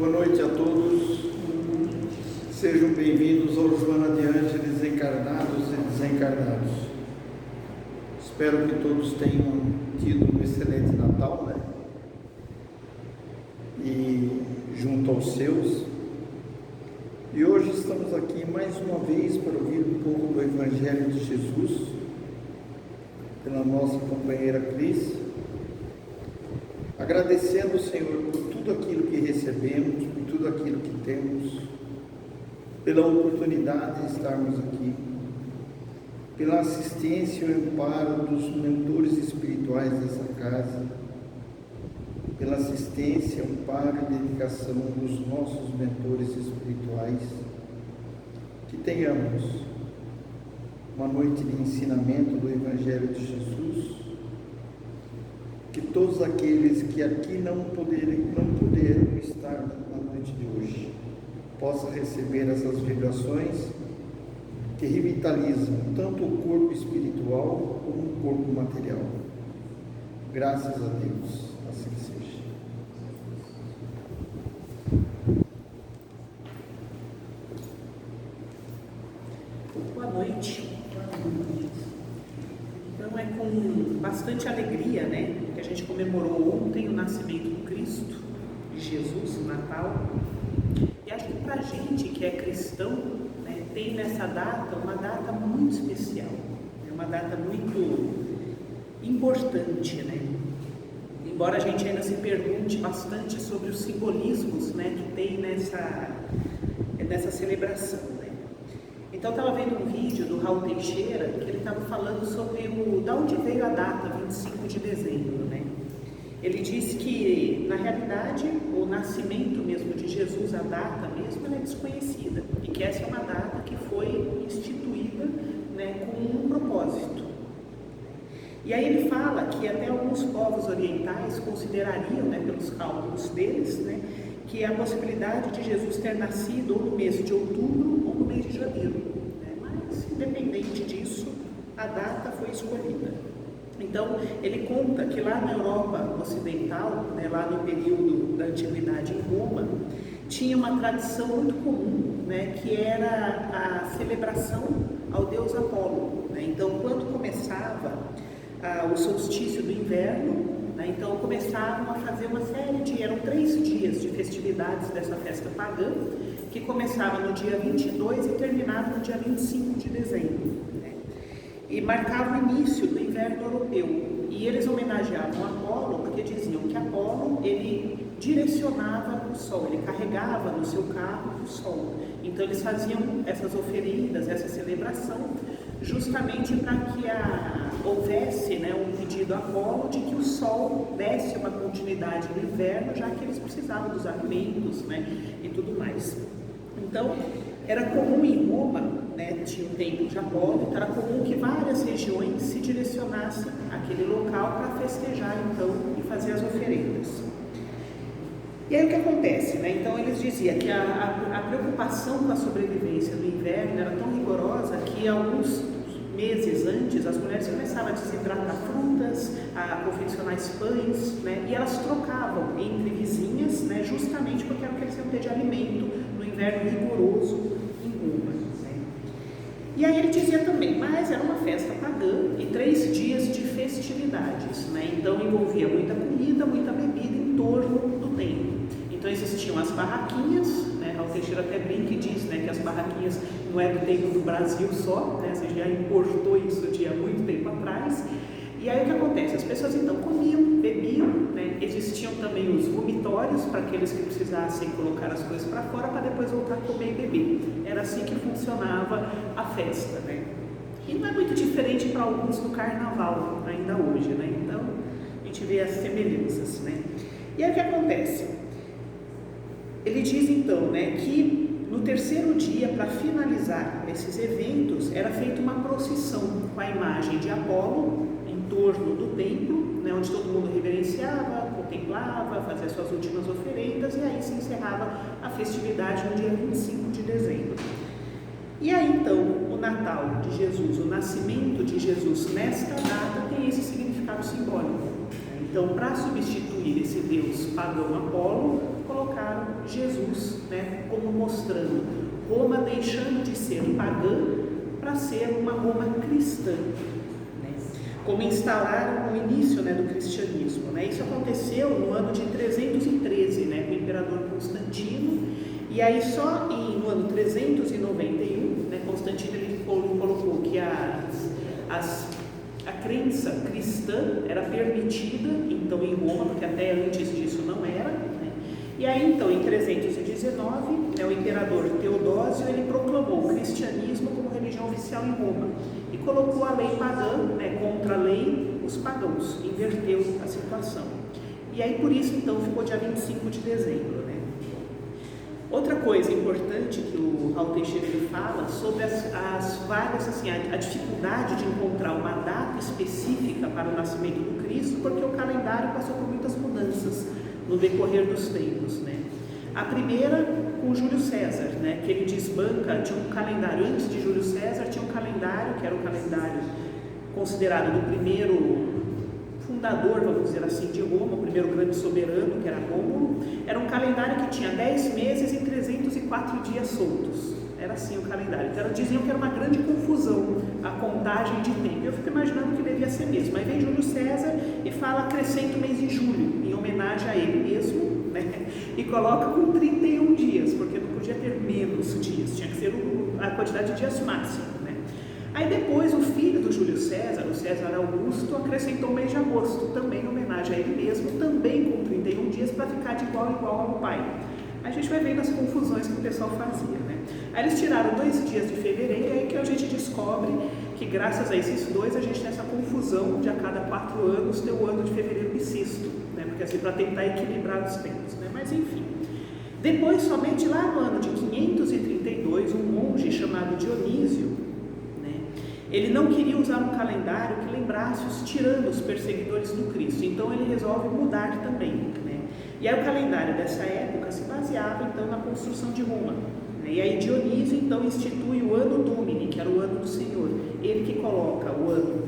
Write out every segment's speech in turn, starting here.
Boa noite a todos, sejam bem-vindos ao Joana de Ângeles Encarnados e Desencarnados. Espero que todos tenham tido um excelente Natal, né? E junto aos seus. E hoje estamos aqui mais uma vez para ouvir um pouco do Evangelho de Jesus, pela nossa companheira Cris, agradecendo ao Senhor por tudo aquilo que recebemos, por tudo aquilo que temos, pela oportunidade de estarmos aqui, pela assistência e amparo dos mentores espirituais dessa casa, pela assistência, amparo e dedicação dos nossos mentores espirituais, que tenhamos uma noite de ensinamento do Evangelho de Jesus, que todos aqueles que aqui não puderam estar na noite de hoje, possam receber essas vibrações que revitalizam tanto o corpo espiritual como o corpo material. Graças a Deus, assim seja. Boa noite. Então é com bastante alegria, né, que a gente comemorou ontem o nascimento do Cristo, de Jesus, o Natal. E acho que para a gente que é cristão, né, tem nessa data uma data muito especial, é uma data muito importante, né? Embora a gente ainda se pergunte bastante sobre os simbolismos, né, que tem nessa celebração. Então, eu estava vendo um vídeo do Raul Teixeira, que ele estava falando sobre da onde veio a data, 25 de dezembro, né? Ele disse que, na realidade, o nascimento mesmo de Jesus, a data mesmo, ela é desconhecida. E que essa é uma data que foi instituída, né, com um propósito. E aí ele fala que até alguns povos orientais considerariam, né, pelos cálculos deles, né, que a possibilidade de Jesus ter nascido ou no mês de outubro ou no mês de janeiro, né? Mas, independente disso, a data foi escolhida. Então, ele conta que lá na Europa Ocidental, né, lá no período da Antiguidade em Roma, tinha uma tradição muito comum, né, que era a celebração ao deus Apolo, né? Então, quando começava o solstício do inverno, então começaram a fazer uma série eram 3 dias de festividades dessa festa pagã, que começava no dia 22 e terminava no dia 25 de dezembro, né? E marcava o início do inverno europeu. E eles homenageavam Apolo porque diziam que Apolo, ele direcionava o sol, ele carregava no seu carro o sol. Então eles faziam essas oferendas, essa celebração, justamente para que houvesse, né, um pedido a Apolo de que o sol desse uma continuidade no inverno, já que eles precisavam dos alimentos, né, e tudo mais. Então, era comum em Roma, né, tinha o templo de Apolo, então era comum que várias regiões se direcionassem àquele local para festejar, então, e fazer as oferendas. E aí o que acontece, né? Então eles diziam que a preocupação com a sobrevivência do inverno era tão rigorosa que alguns meses antes as mulheres começavam a desidratar frutas, a confeccionar pães, né? E elas trocavam entre vizinhas, né? Justamente porque era o que eles iam ter de alimento no inverno rigoroso em Roma, né? E aí ele dizia também, mas era uma festa pagã e 3 dias de festividades, né? Então envolvia muita comida, muita bebida em torno do templo. Então existiam as barraquinhas, né? Raul Teixeira até brinca e diz, né, que as barraquinhas não é do tempo do Brasil só, né? Você já importou isso de há muito tempo atrás. E aí o que acontece? As pessoas então comiam, bebiam, né? Existiam também os vomitórios para aqueles que precisassem colocar as coisas para fora para depois voltar a comer e beber. Era assim que funcionava a festa, né? E não é muito diferente para alguns do carnaval ainda hoje, né? Então a gente vê as semelhanças, né? E aí o que acontece? Ele diz então, né, que no terceiro dia, para finalizar esses eventos, era feita uma procissão com a imagem de Apolo em torno do templo, né, onde todo mundo reverenciava, contemplava, fazia suas últimas oferendas, e aí se encerrava a festividade no dia 25 de dezembro. E aí então, o Natal de Jesus, o nascimento de Jesus nesta data tem esse significado simbólico. Então, para substituir esse deus pagão Apolo, colocaram Jesus mostrando Roma deixando de ser pagã para ser uma Roma cristã, né? Como instalaram no início, né, do cristianismo, né? Isso aconteceu no ano de 313, né, com o imperador Constantino, e aí só no ano 391, né, Constantino ele colocou que a crença cristã era permitida, então, em Roma, porque até antes disso não era, né? E aí, então, em 319, né, o imperador Teodósio, ele proclamou o cristianismo como religião oficial em Roma e colocou a lei pagã, né, contra a lei os pagãos, inverteu a situação. E aí, por isso, então, ficou dia 25 de dezembro, né? Outra coisa importante que o Raul Teixeira ele fala sobre as várias, assim, a dificuldade de encontrar uma data específica para o nascimento do Cristo, porque o calendário passou por muitas mudanças no decorrer dos tempos, né? A primeira com Júlio César, né, que ele desbanca, tinha um calendário, antes de Júlio César tinha um calendário, que era o calendário considerado do primeiro fundador, vamos dizer assim, de Roma, o primeiro grande soberano, que era Rômulo. Era um calendário que tinha 10 meses e 304 dias soltos. Era assim o calendário. Então diziam que era uma grande confusão a contagem de tempo. Eu fico imaginando que devia ser mesmo. Aí vem Júlio César e fala acrescenta o mês de julho, em homenagem a ele mesmo, né? E coloca com 31 dias, porque não podia ter menos dias, tinha que ser a quantidade de dias máxima, né? Aí depois o filho do Júlio César, o César Augusto, acrescentou o mês de agosto, também em homenagem a ele mesmo, também com 31 dias, para ficar de igual a igual ao pai. A gente vai vendo as confusões que o pessoal fazia, né? Aí eles tiraram 2 dias de fevereiro, e aí que a gente descobre que graças a esses 2 a gente tem essa confusão de a cada 4 anos ter o ano de fevereiro bissexto, né? Porque assim, para tentar equilibrar os tempos, né? Mas enfim. Depois, somente lá no ano de 532, um monge chamado Dionísio, né, ele não queria usar um calendário que lembrasse os tiranos perseguidores do Cristo, então ele resolve mudar também, né? E aí o calendário dessa época se baseava então na construção de Roma, né? E aí Dionísio então institui o Anno Domini, que era o ano do Senhor, ele que coloca o ano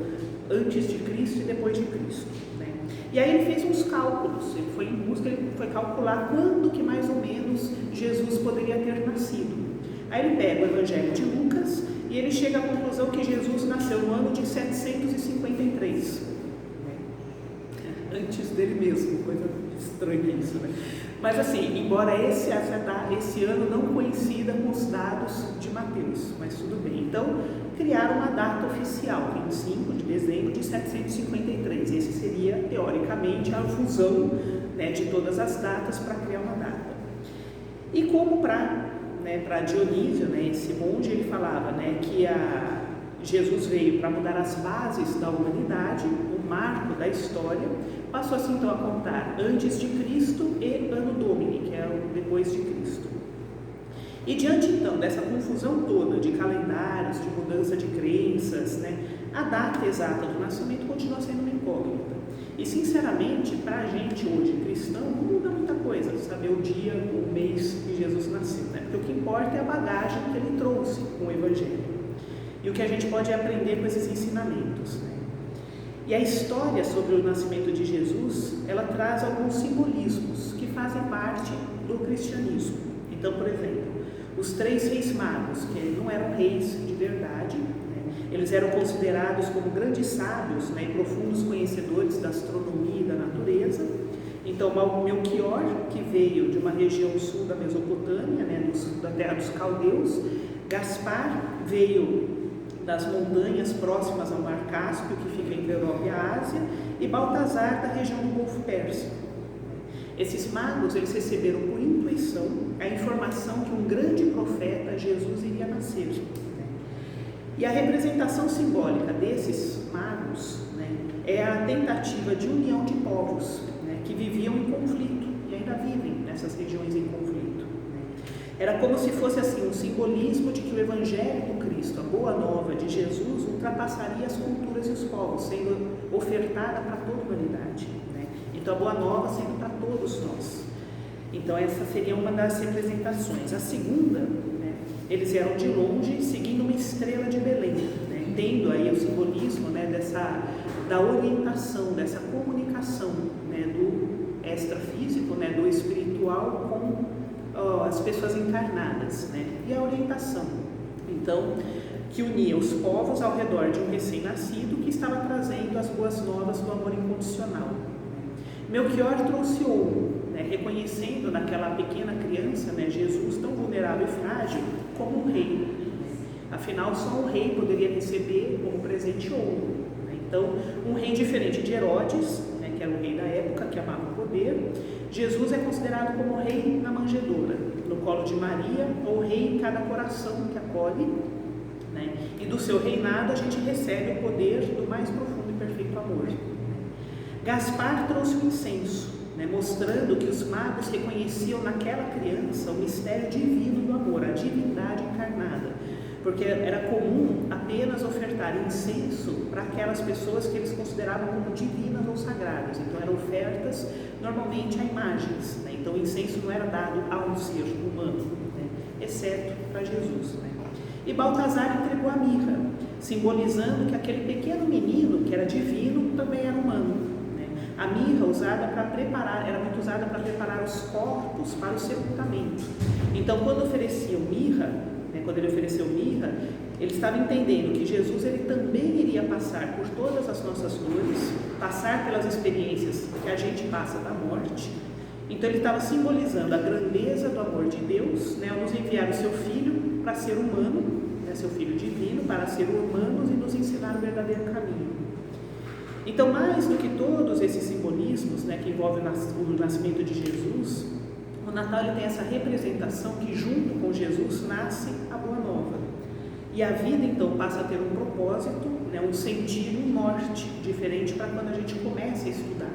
antes de Cristo e depois de Cristo, né? E aí ele fez uns cálculos, ele foi em busca, ele foi calcular quando que mais ou menos Jesus poderia ter nascido. Aí ele pega o Evangelho de Lucas e ele chega à conclusão que Jesus nasceu no ano de 753, né? Antes dele mesmo, coisa estranha isso, né? Mas assim, embora esse ano não coincida com os dados de Mateus, mas tudo bem. Então, criaram uma data oficial, 25 de dezembro de 753. Esse seria, teoricamente, a fusão, né, de todas as datas para criar uma data. E como para Dionísio, né, esse monge, ele falava, né, que Jesus veio para mudar as bases da humanidade, o marco da história, passou-se então a contar antes de Cristo e Anno Domini, que é o depois de Cristo. E diante então dessa confusão toda de calendários, de mudança de crenças, né, a data exata do nascimento continua sendo uma incógnita. E sinceramente, para a gente hoje cristão, não muda muita coisa saber o dia, o mês que Jesus nasceu, né? Porque o que importa é a bagagem que ele trouxe com o Evangelho e o que a gente pode aprender com esses ensinamentos, né? E a história sobre o nascimento de Jesus, ela traz alguns simbolismos que fazem parte do cristianismo. Então, por exemplo, os 3 reis magos, que não eram reis de verdade, né? Eles eram considerados como grandes sábios, né, e profundos conhecedores da astronomia e da natureza. Então, Melquior, que veio de uma região sul da Mesopotâmia, né, da terra dos caldeus. Gaspar veio das montanhas próximas ao Mar Cáspio, que fica entre a Europa e a Ásia, e Baltazar, da região do Golfo Pérsico. Esses magos, eles receberam por intuição a informação que um grande profeta, Jesus, iria nascer. E a representação simbólica desses magos, né, é a tentativa de união de povos, né, que viviam em conflito e ainda vivem nessas regiões em conflito. Era como se fosse assim um simbolismo de que o Evangelho do Cristo, a boa nova de Jesus, ultrapassaria as culturas e os povos, sendo ofertada para toda a humanidade, né? Então a boa nova sendo para todos nós. Então essa seria uma das representações. A segunda, né, eles eram de longe seguindo uma estrela de Belém, né, tendo aí o simbolismo, né, da orientação, dessa comunicação, né, do extrafísico, né, do espiritual com as pessoas encarnadas, né? E a orientação, então, que unia os povos ao redor de um recém-nascido que estava trazendo as boas novas do amor incondicional. Melchior trouxe ouro, né? Reconhecendo naquela pequena criança, né, Jesus tão vulnerável e frágil, como um rei. Afinal, só um rei poderia receber como presente ouro. Então, um rei diferente de Herodes, né, que era o rei da época, que amava o poder. Jesus é considerado como rei na manjedoura, no colo de Maria, ou rei em cada coração que acolhe, né? E do seu reinado a gente recebe o poder do mais profundo e perfeito amor. Gaspar trouxe o incenso, né, mostrando que os magos reconheciam naquela criança o mistério divino do amor, a divindade encarnada, porque era comum apenas ofertar incenso para aquelas pessoas que eles consideravam como divinas ou sagradas. Então eram ofertas normalmente a imagens, né? Então o incenso não era dado a um ser humano, né? Exceto para Jesus, né? E Baltazar entregou a mirra, simbolizando que aquele pequeno menino que era divino também era humano, né? A mirra era muito usada para preparar os corpos para o sepultamento. Então quando ofereciam mirra, quando ele ofereceu mirra, ele estava entendendo que Jesus ele também iria passar por todas as nossas dores, passar pelas experiências que a gente passa da morte. Então ele estava simbolizando a grandeza do amor de Deus, né, ao nos enviar o seu Filho para ser humano, né, seu Filho divino, para ser humanos e nos ensinar o verdadeiro caminho. Então, mais do que todos esses simbolismos, né, que envolvem o nascimento de Jesus, o Natal ele tem essa representação que junto com Jesus nasce a Boa Nova. E a vida então passa a ter um propósito, né, um sentido, um norte diferente para quando a gente começa a estudar.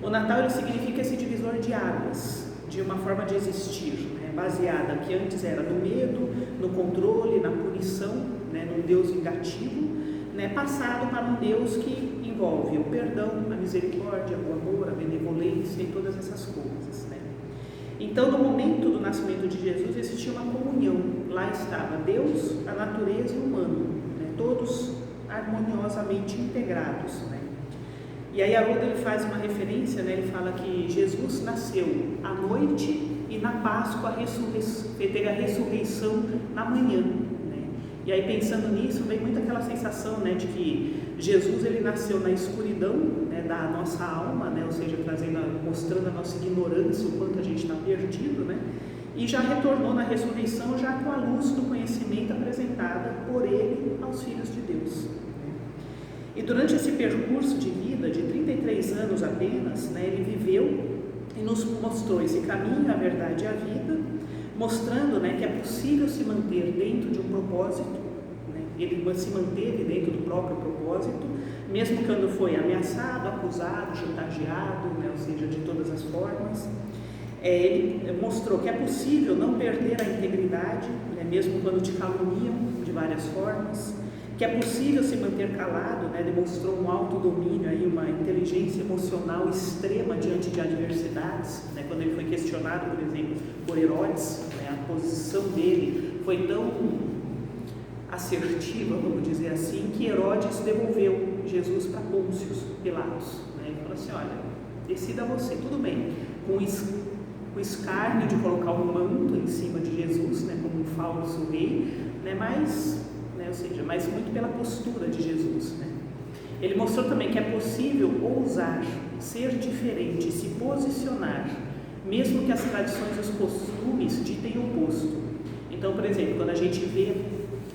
O Natal ele significa esse divisor de águas, de uma forma de existir, né, baseada que antes era no medo, no controle, na punição, né, num Deus vingativo, né, passado para um Deus que envolve o perdão, a misericórdia, o amor, a benevolência e todas essas coisas, né? Então, no momento do nascimento de Jesus, existia uma comunhão. Lá estava Deus, a natureza e o humano, né? Todos harmoniosamente integrados, né? E aí Haroldo ele faz uma referência, né? Ele fala que Jesus nasceu à noite e na Páscoa teve a ressurreição na manhã, né? E aí pensando nisso, vem muito aquela sensação, né, de que Jesus ele nasceu na escuridão, né, da nossa alma, né, ou seja, mostrando a nossa ignorância, o quanto a gente está perdido, né, e já retornou na ressurreição já com a luz do conhecimento apresentada por ele aos filhos de Deus. E durante esse percurso de vida, de 33 anos apenas, né, ele viveu e nos mostrou esse caminho, a verdade e a vida, mostrando, né, que é possível se manter dentro de um propósito, né? Ele se manteve dentro do próprio propósito, mesmo quando foi ameaçado, acusado, chantageado, né, ou seja, de todas as formas. Ele mostrou que é possível não perder a integridade, né, mesmo quando te caluniam de várias formas, que é possível se manter calado, né, demonstrou um autodomínio, aí, uma inteligência emocional extrema diante de adversidades, né, quando ele foi questionado, por exemplo, por Herodes, né, a posição dele foi tão assertiva, vamos dizer assim, que Herodes devolveu Jesus para Pôncio Pilatos, né, e falou assim, olha, decida você, tudo bem, com o escárnio de colocar um manto em cima de Jesus, né, como um falso rei, né, ou seja, mas muito pela postura de Jesus, né? Ele mostrou também que é possível ousar, ser diferente, se posicionar, mesmo que as tradições e os costumes ditem o oposto. Então, por exemplo, quando a gente vê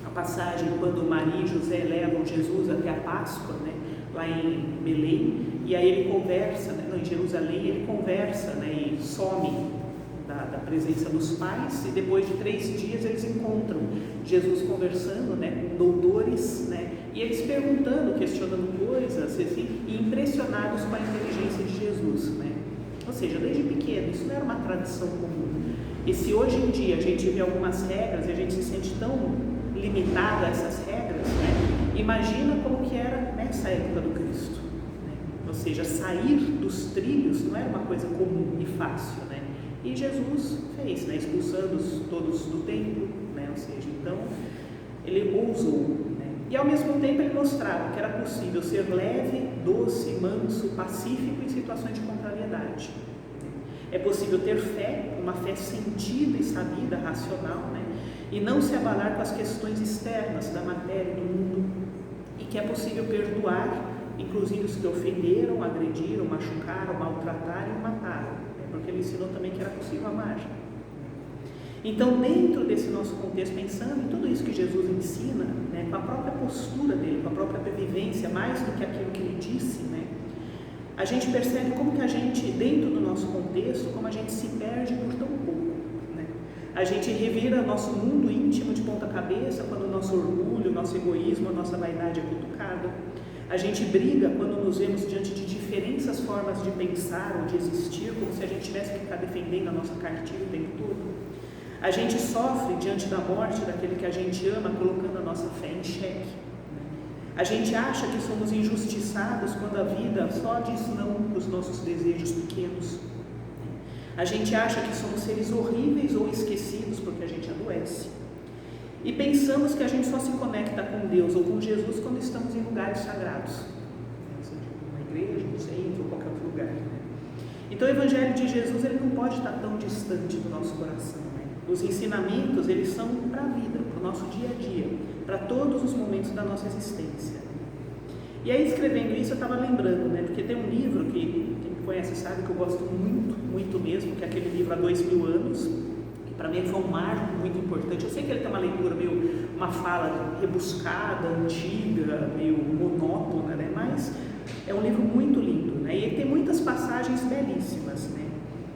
a passagem quando Maria e José levam Jesus até a Páscoa, né, lá em Belém, e aí ele conversa, né, em Jerusalém, ele conversa, né, e some da presença dos pais, e depois de 3 dias eles encontram Jesus conversando, né, com doutores, né, e eles perguntando, questionando coisas, assim, e impressionados com a inteligência de Jesus, né? Ou seja, desde pequeno, isso não era uma tradição comum. E se hoje em dia a gente vê algumas regras e a gente se sente tão limitado a essas regras, né, imagina como que era nessa época do Cristo, né? Ou seja, sair dos trilhos não era uma coisa comum e fácil, né? E Jesus fez, né, expulsando todos do templo, né, ou seja, então ele ousou, né, e ao mesmo tempo ele mostrava que era possível ser leve, doce, manso, pacífico em situações de contrariedade. É possível ter fé, uma fé sentida e sabida, racional, né? E não se abalar com as questões externas da matéria, do mundo. E que é possível perdoar, inclusive os que ofenderam, agrediram, machucaram, maltrataram e mataram, né? Porque ele ensinou também que era possível amar. Então, dentro desse nosso contexto, pensando em tudo isso que Jesus ensina, né, com a própria postura dele, com a própria vivência, mais do que aquilo que ele disse, né, a gente percebe como que a gente, dentro do nosso contexto, como a gente se perde por tão pouco, né? A gente revira nosso mundo íntimo de ponta cabeça quando o nosso orgulho, o nosso egoísmo, a nossa vaidade é cutucada. A gente briga quando nos vemos diante de diferentes formas de pensar ou de existir, como se a gente tivesse que ficar defendendo a nossa cartilha o tempo todo. A gente sofre diante da morte daquele que a gente ama, colocando a nossa fé em xeque. A gente acha que somos injustiçados quando a vida só diz não para os nossos desejos pequenos. A gente acha que somos seres horríveis ou esquecidos porque a gente adoece. E pensamos que a gente só se conecta com Deus ou com Jesus quando estamos em lugares sagrados, seja numa igreja, no centro ou qualquer outro lugar. Então o Evangelho de Jesus ele não pode estar tão distante do nosso coração. Os ensinamentos, eles são para a vida, para o nosso dia a dia, para todos os momentos da nossa existência. E aí, escrevendo isso, eu estava lembrando, né? Porque tem um livro que quem me conhece sabe que eu gosto muito, muito mesmo, que é aquele livro Há 2000 anos, que para mim foi um marco muito importante. Eu sei que ele tem uma leitura meio, uma fala rebuscada, antiga, meio monótona, né? Mas é um livro muito lindo, né? E ele tem muitas passagens belíssimas, né,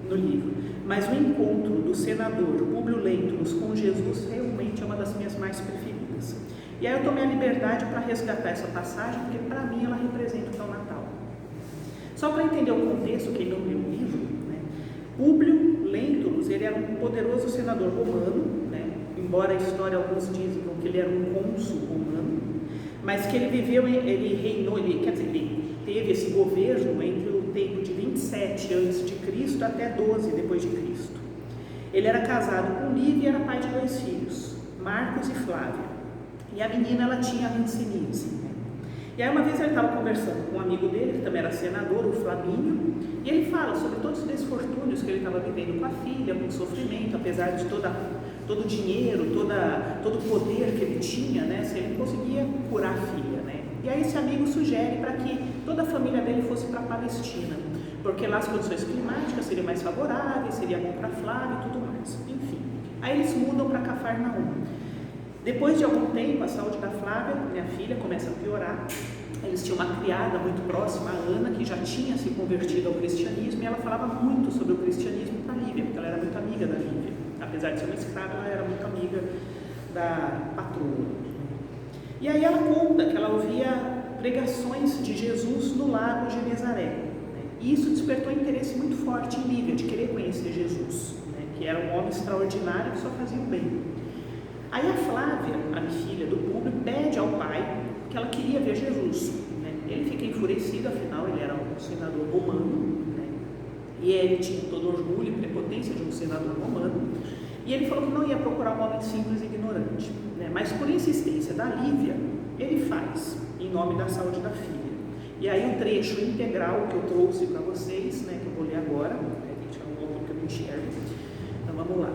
no livro. Mas o encontro do senador Públio Lentulus com Jesus realmente é uma das minhas mais preferidas. E aí eu tomei a liberdade para resgatar essa passagem, porque para mim ela representa o que é o Natal. Só para entender o contexto, quem não leu o livro, né? Públio Lentulus, ele era um poderoso senador romano, né? Embora a história alguns dizem que ele era um cônsul romano, mas que ele viveu, ele reinou, ele teve esse governo entre o tempo de 27 a.C. até 12 depois de Cristo. Ele era casado com Lívia e era pai de 2 filhos, Marcos e Flávia. E a menina, ela tinha hanseníase. E aí uma vez ele estava conversando com um amigo dele, que também era senador, o Flamínio, e ele fala sobre todos os desfortúnios que ele estava vivendo com a filha, com o sofrimento, apesar de todo o dinheiro, todo o poder que ele tinha, né, se ele conseguia curar a filha, né? E aí esse amigo sugere para que toda a família dele fosse para a Palestina, porque lá as condições climáticas seriam mais favoráveis, seria bom para Flávia e tudo mais. Enfim, aí eles mudam para Cafarnaum. Depois de algum tempo, a saúde da Flávia, minha filha, começa a piorar. Eles tinham uma criada muito próxima, a Ana, que já tinha se convertido ao cristianismo, e ela falava muito sobre o cristianismo para a Lívia, porque ela era muito amiga da Lívia. Apesar de ser uma escrava, ela era muito amiga da patroa. E aí ela conta que ela ouvia pregações de Jesus no lago de Genezaré. E isso despertou um interesse muito forte em Lívia, de querer conhecer Jesus, né? Que era um homem extraordinário que só fazia o bem. Aí a Flávia, a filha do Públio, pede ao pai que ela queria ver Jesus, né? Ele fica enfurecido, afinal ele era um senador romano, né? E ele tinha todo o orgulho e prepotência de um senador romano, e ele falou que não ia procurar um homem simples e ignorante, né? Mas por insistência da Lívia, ele faz, em nome da saúde da filha. E aí o trecho integral que eu trouxe para vocês, né, que eu vou ler agora, tem que tirar um óculos que eu não enxergo, então vamos lá.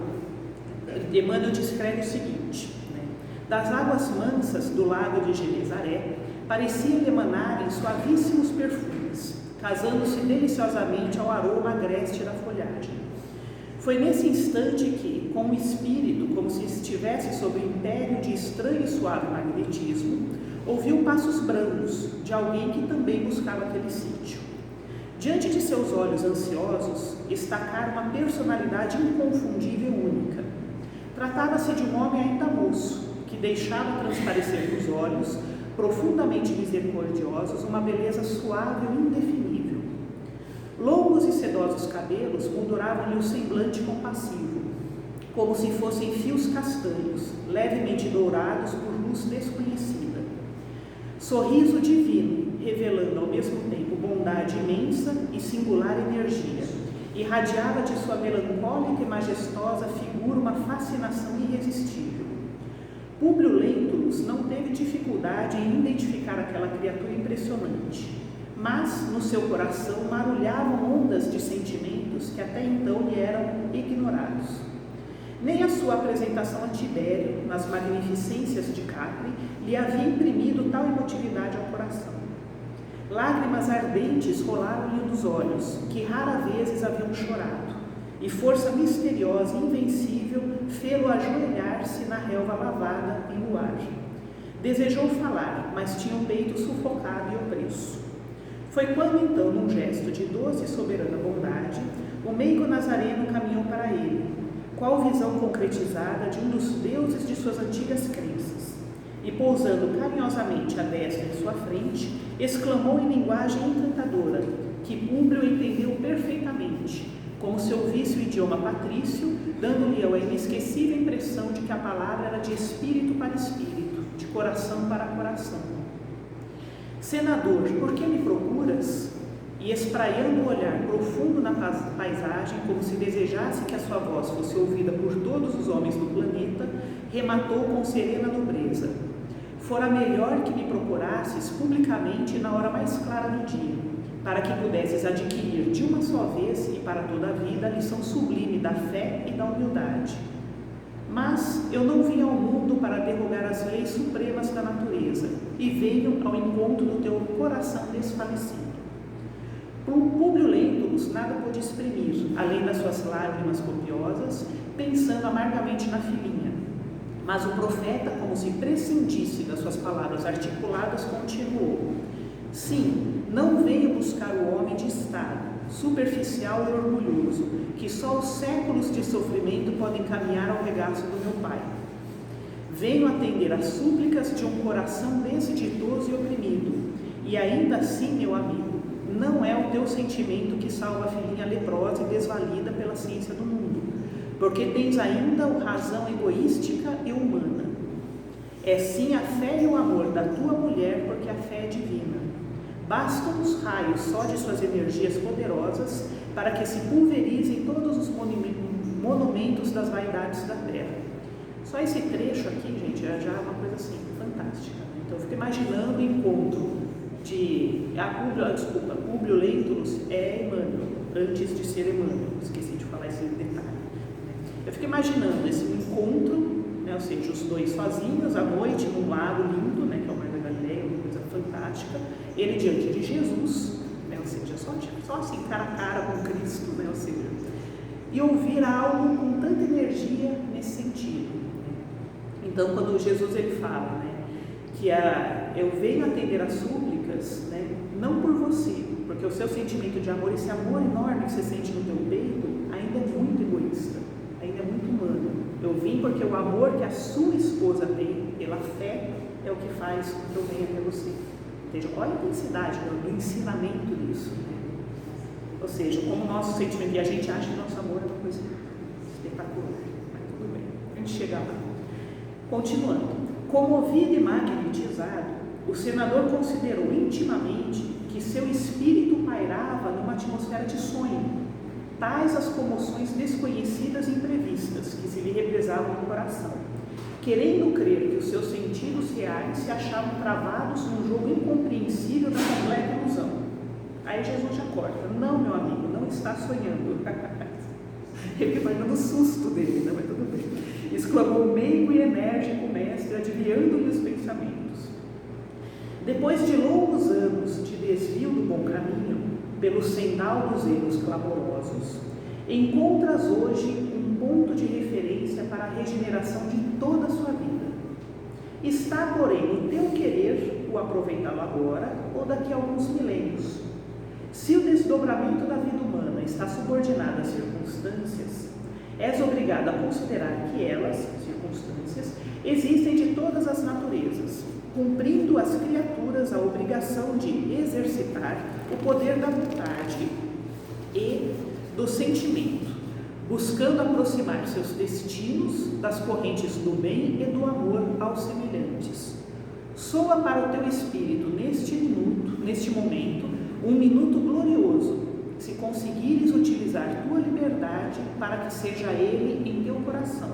Emmanuel descreve o seguinte, né? Das águas mansas do lago de Genezaré pareciam emanarem suavíssimos perfumes, casando-se deliciosamente ao aroma agreste da folhagem. Foi nesse instante que, com o espírito como se estivesse sob o império de estranho e suave magnetismo, ouviu passos brandos de alguém que também buscava aquele sítio. Diante de seus olhos ansiosos, estacara uma personalidade inconfundível e única. Tratava-se de um homem ainda moço, que deixava transparecer nos olhos, profundamente misericordiosos, uma beleza suave e indefinível. Longos e sedosos cabelos molduravam-lhe o semblante compassivo, como se fossem fios castanhos, levemente dourados por luz desconhecida. Sorriso divino, revelando ao mesmo tempo bondade imensa e singular energia, irradiava de sua melancólica e majestosa figura uma fascinação irresistível. Públio Lentulus não teve dificuldade em identificar aquela criatura impressionante, mas no seu coração marulhavam ondas de sentimentos que até então lhe eram ignorados. Nem a sua apresentação a Tibério, nas magnificências de Capri, lhe havia imprimido tal emotividade ao coração. Lágrimas ardentes rolaram-lhe dos olhos, que rara vezes haviam chorado, e força misteriosa e invencível fê-lo ajoelhar-se na relva lavada em luar. Desejou falar, mas tinha o peito sufocado e opresso. Foi quando então, num gesto de doce e soberana bondade, o meigo nazareno caminhou para ele, qual visão concretizada de um dos deuses de suas antigas crenças, e pousando carinhosamente a destra em sua frente, exclamou em linguagem encantadora, que Públio entendeu perfeitamente, como se ouvisse o idioma patrício, dando-lhe a inesquecível impressão de que a palavra era de espírito para espírito, de coração para coração. Senador, por que me procuras? E espraiando o olhar profundo na paisagem, como se desejasse que a sua voz fosse ouvida por todos os homens do planeta, rematou com serena nobreza: fora melhor que me procurasses publicamente na hora mais clara do dia, para que pudesses adquirir de uma só vez e para toda a vida a lição sublime da fé e da humildade. Mas eu não vim ao mundo para derrogar as leis supremas da natureza, e venho ao encontro do teu coração desfalecido. Públio Lentulus nada pôde exprimir, além das suas lágrimas copiosas, pensando amargamente na filhinha. Mas o profeta, como se prescindisse das suas palavras articuladas, continuou: sim, não venho buscar o homem de estado, superficial e orgulhoso, que só os séculos de sofrimento podem caminhar ao regaço do meu Pai. Venho atender às súplicas de um coração desditoso e oprimido, e ainda assim, meu amigo, não é o teu sentimento que salva a filhinha leprosa e desvalida pela ciência do mundo, porque tens ainda a razão egoística e humana. É sim a fé e o amor da tua mulher, porque a fé é divina. Bastam os raios só de suas energias poderosas para que se pulverizem todos os monumentos das vaidades da terra. Só esse trecho aqui, gente, já é uma coisa assim, fantástica. Então eu fico imaginando o encontro de Públio Lentulus é Emmanuel, antes de ser Emmanuel, esqueci de falar esse detalhe. Eu fico imaginando esse encontro, né, ou seja, os dois sozinhos, à noite, num lago lindo, né, que é o Mar da Galileia, uma coisa fantástica, ele diante de Jesus, né, ou seja, só assim, cara a cara com Cristo, né, ou seja, e ouvir algo com tanta energia nesse sentido. Então, quando Jesus ele fala, né, que eu venho atender às súplicas, né, não por você, porque o seu sentimento de amor, esse amor enorme que você sente no teu peito, ainda é muito egoísta, ainda é muito humano. Eu vim porque o amor que a sua esposa tem pela fé é o que faz com que eu venha até você. Veja, olha a intensidade do ensinamento disso, né? Ou seja, como o nosso sentimento, e a gente acha que nosso amor é uma coisa espetacular, mas tudo bem, a gente chega lá. Continuando, comovido e magnetizado, o senador considerou intimamente que seu espírito pairava numa atmosfera de sonho, tais as comoções desconhecidas e imprevistas que se lhe represavam no coração, querendo crer que os seus sentidos reais se achavam travados num jogo incompreensível da completa ilusão. Aí Jesus já corta: não, meu amigo, não está sonhando. Ele vai dando susto dele, né? Mas tudo bem. Exclamou o meigo e enérgico mestre, adivinhando-lhe os pensamentos. Depois de longos anos de desvio do bom caminho, pelo sendal dos erros clamorosos, encontras hoje um ponto de referência para a regeneração de toda a sua vida. Está, porém, no teu querer o aproveitá-lo agora ou daqui a alguns milênios. Se o desdobramento da vida humana está subordinado às circunstâncias, és obrigado a considerar que elas, circunstâncias, existem de todas as naturezas, cumprindo as criaturas a obrigação de exercitar o poder da vontade e do sentimento, buscando aproximar seus destinos das correntes do bem e do amor aos semelhantes. Soa para o teu espírito neste momento, um minuto glorioso, se conseguires utilizar tua liberdade para que seja ele em teu coração.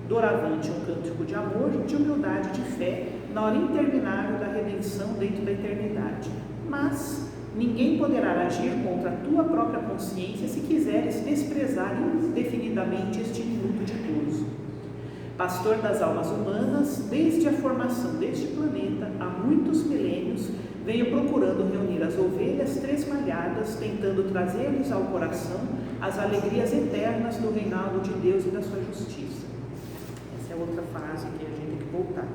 Doravante um cântico de amor, de humildade, de fé, na hora interminável da redenção dentro da eternidade. Mas, Ninguém poderá agir contra a tua própria consciência se quiseres desprezar indefinidamente este minuto de gozo. Pastor das almas humanas, desde a formação deste planeta, há muitos milênios, venho procurando reunir as ovelhas tresmalhadas, tentando trazer-lhes ao coração as alegrias eternas do reinado de Deus e da sua justiça. Essa é outra fase que a gente tem que voltar.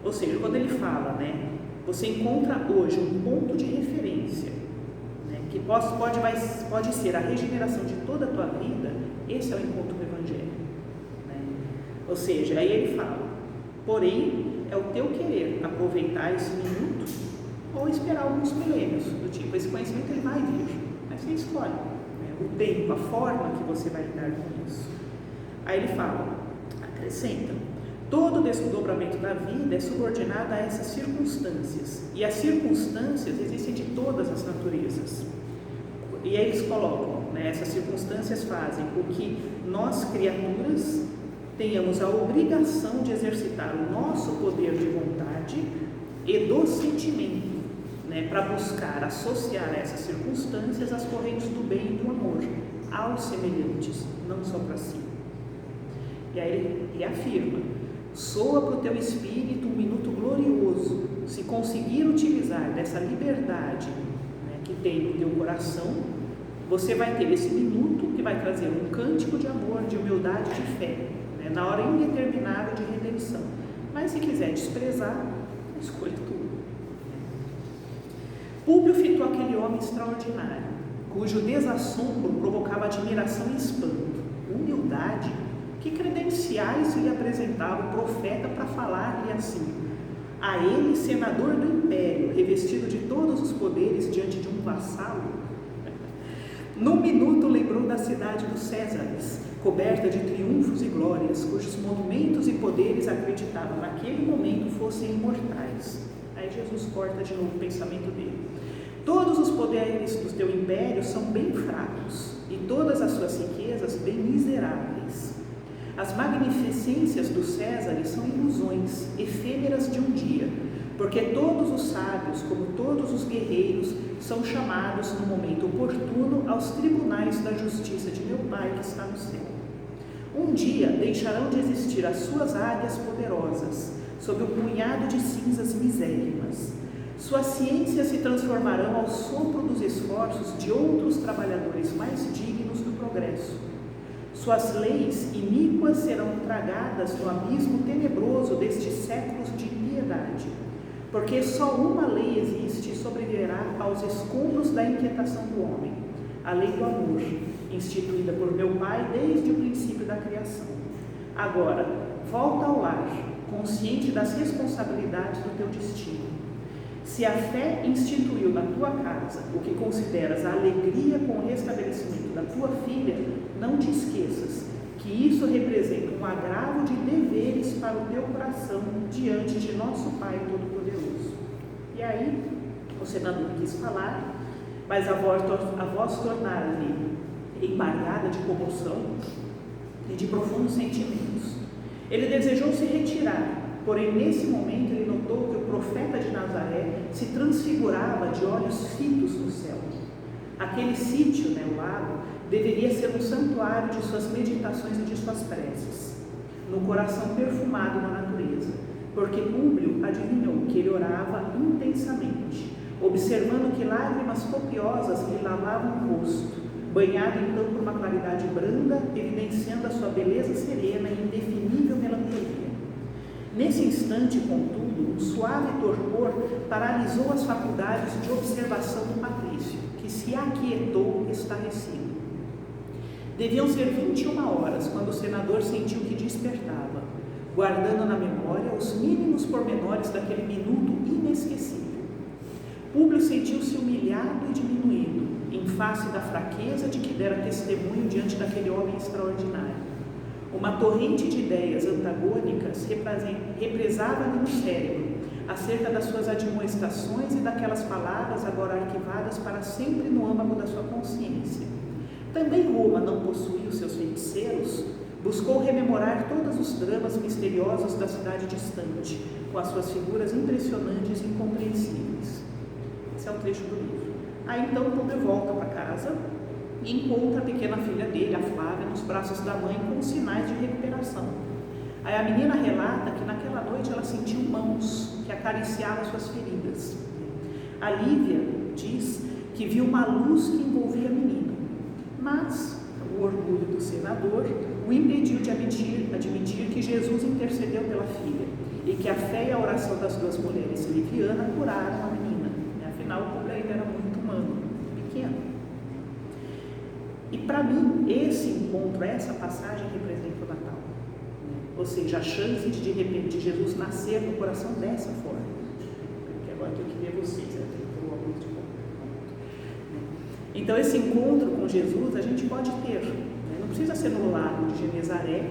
Ou seja, quando ele fala, você encontra hoje um ponto de referência, que pode ser a regeneração de toda a tua vida. Esse é o encontro com o Evangelho. Ou seja, aí ele fala, porém, é o teu querer aproveitar esse minuto ou esperar alguns milênios, do tipo, esse conhecimento ele vai vir, mas você escolhe o tempo, a forma que você vai lidar com isso. Aí ele fala, acrescenta, todo desdobramento da vida é subordinado a essas circunstâncias, e as circunstâncias existem de todas as naturezas. E aí eles colocam, essas circunstâncias fazem com que nós, criaturas, tenhamos a obrigação de exercitar o nosso poder de vontade e do sentimento, para buscar associar a essas circunstâncias as correntes do bem e do amor aos semelhantes, não só para si. E aí ele afirma, soa para o teu espírito um minuto glorioso, se conseguir utilizar dessa liberdade que tem no teu coração, você vai ter esse minuto que vai trazer um cântico de amor, de humildade, de fé, na hora indeterminável de redenção. Mas se quiser desprezar, escolha tudo. Públio fitou aquele homem extraordinário, cujo desassombro provocava admiração e espanto. Humildade? Que credenciais lhe apresentava o profeta para falar-lhe assim? A ele, senador do império, revestido de todos os poderes diante de um vassalo? Num minuto lembrou da cidade dos Césares, coberta de triunfos e glórias, cujos monumentos e poderes acreditavam naquele momento fossem imortais. Aí Jesus corta de novo o pensamento dele. Todos os poderes do teu império são bem fracos, e todas as suas riquezas bem miseráveis. As magnificências dos Césares são ilusões, efêmeras de um dia, porque todos os sábios, como todos os guerreiros, são chamados no momento oportuno aos tribunais da justiça de meu Pai que está no céu. Um dia deixarão de existir as suas águias poderosas, sob um punhado de cinzas misérimas. Suas ciências se transformarão ao sopro dos esforços de outros trabalhadores mais dignos do progresso. Suas leis iníquas serão tragadas no abismo tenebroso destes séculos de impiedade, porque só uma lei existe e sobreviverá aos escombros da inquietação do homem, a lei do amor, instituída por meu Pai desde o princípio da criação. Agora, volta ao lar, consciente das responsabilidades do teu destino. Se a fé instituiu na tua casa o que consideras a alegria com o restabelecimento da tua filha, não te esqueças que isso representa um agravo de deveres para o teu coração diante de nosso Pai Todo-Poderoso. E aí, o senador quis falar, mas a voz tornara-lhe embargada de comoção e de profundos sentimentos. Ele desejou se retirar, porém nesse momento ele notou que o profeta de Nazaré se transfigurava de olhos fitos no céu. Aquele sítio, o lago, deveria ser um santuário de suas meditações e de suas preces, no coração perfumado da natureza, porque Públio adivinhou que ele orava intensamente, observando que lágrimas copiosas lhe lavavam o rosto, banhado então por uma claridade branda, evidenciando a sua beleza serena e indefinível melancolia. Nesse instante, contudo, um suave torpor paralisou as faculdades de observação do patrício, que se aquietou estarrecido. Deviam ser 21 horas quando o senador sentiu que despertava, guardando na memória os mínimos pormenores daquele minuto inesquecível. Públio sentiu-se humilhado e diminuído, em face da fraqueza de que dera testemunho diante daquele homem extraordinário. Uma torrente de ideias antagônicas represava-lhe no cérebro, acerca das suas admoestações e daquelas palavras agora arquivadas para sempre no âmago da sua consciência. Também Roma não possuía os seus feiticeiros? Buscou rememorar todos os dramas misteriosos da cidade distante, com as suas figuras impressionantes e incompreensíveis. Esse é o trecho do livro. Aí então o Publio volta para casa e encontra a pequena filha dele, a Flávia, nos braços da mãe com sinais de recuperação. Aí a menina relata que naquela noite ela sentiu mãos que acariciavam suas feridas. A Lívia diz que viu uma luz que envolvia a menina, mas o orgulho do senador o impediu de admitir que Jesus intercedeu pela filha e que a fé e a oração das duas mulheres livianas curaram a menina. Afinal, o Publio ainda era muito humano, pequeno. E para mim, esse encontro, essa passagem representa o Natal. Ou seja, a chance de repente de Jesus nascer no coração dessa forma. Porque agora eu tenho que ver vocês, eu tenho que ter uma luz de pouco. Então, esse encontro com Jesus a gente pode ter. Não precisa ser no lago de Genezaré,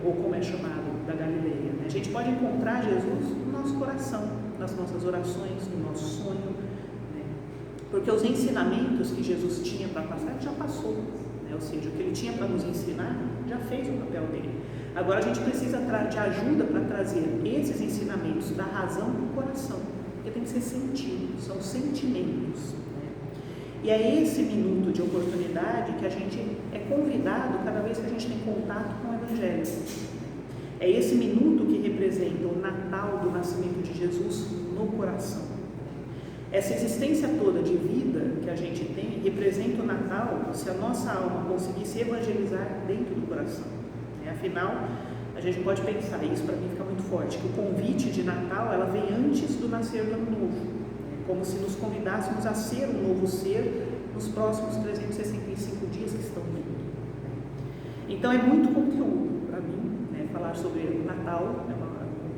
ou como é chamado, da Galileia. A gente pode encontrar Jesus no nosso coração, nas nossas orações, no nosso sonho. Porque os ensinamentos que Jesus tinha para passar, ele já passou. Ou seja, o que ele tinha para nos ensinar, já fez o papel dele. Agora a gente precisa de ajuda para trazer esses ensinamentos da razão para o coração, porque tem que ser sentido, são sentimentos. E é esse minuto de oportunidade que a gente é convidado cada vez que a gente tem contato com o Evangelho. É esse minuto que representa o Natal do nascimento de Jesus no coração. Essa existência toda de vida que a gente tem representa o Natal se a nossa alma conseguir se evangelizar dentro do coração. Afinal, a gente pode pensar, isso para mim fica muito forte, que o convite de Natal ela vem antes do nascer do Ano Novo. Como se nos convidássemos a ser um novo ser nos próximos 365 dias que estão vindo. Então é muito conteúdo para mim, falar sobre o Natal,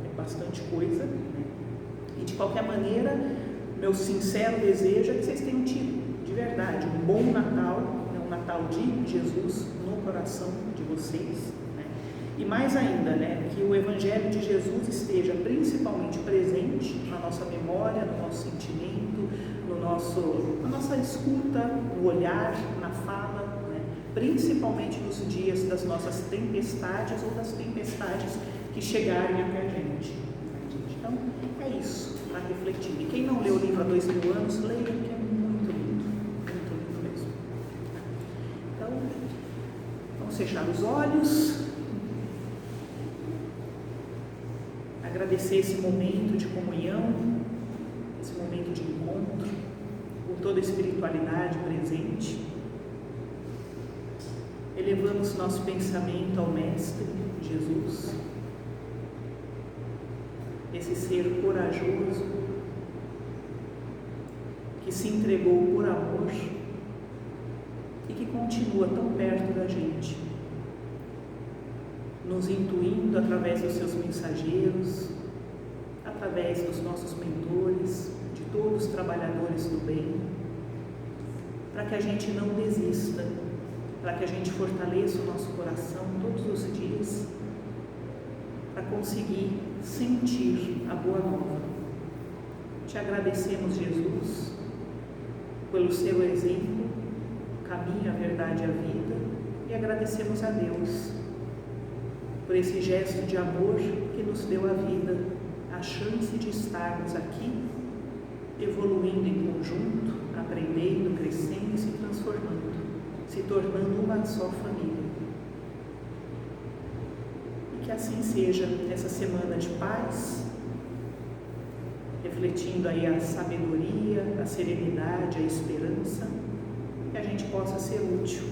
é bastante coisa, e de qualquer maneira, meu sincero desejo é que vocês tenham tido, de verdade, um bom Natal, um Natal de Jesus no coração de vocês, e mais ainda, que o Evangelho de Jesus esteja principalmente presente na nossa memória, no nosso sentimento, na nossa escuta, no olhar, na fala, principalmente nos dias das nossas tempestades ou das tempestades que chegarem até a gente. Então, é isso, para refletir. E quem não leu o livro há 2000 anos, leia, que é muito lindo mesmo. Então, vamos fechar os olhos. Agradecer esse momento de comunhão, esse momento de encontro, com toda a espiritualidade presente. Elevamos nosso pensamento ao Mestre Jesus, esse ser corajoso, que se entregou por amor e que continua tão perto da gente, nos intuindo através dos seus mensageiros, através dos nossos mentores, de todos os trabalhadores do bem, para que a gente não desista, para que a gente fortaleça o nosso coração todos os dias, para conseguir sentir a boa nova. Te agradecemos, Jesus, pelo seu exemplo, o caminho, a verdade e a vida, e agradecemos a Deus por esse gesto de amor que nos deu a vida, a chance de estarmos aqui, evoluindo em conjunto, aprendendo, crescendo e se transformando, se tornando uma só família. E que assim seja essa semana de paz, refletindo aí a sabedoria, a serenidade, a esperança, que a gente possa ser útil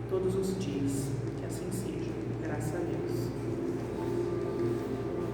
todos os dias.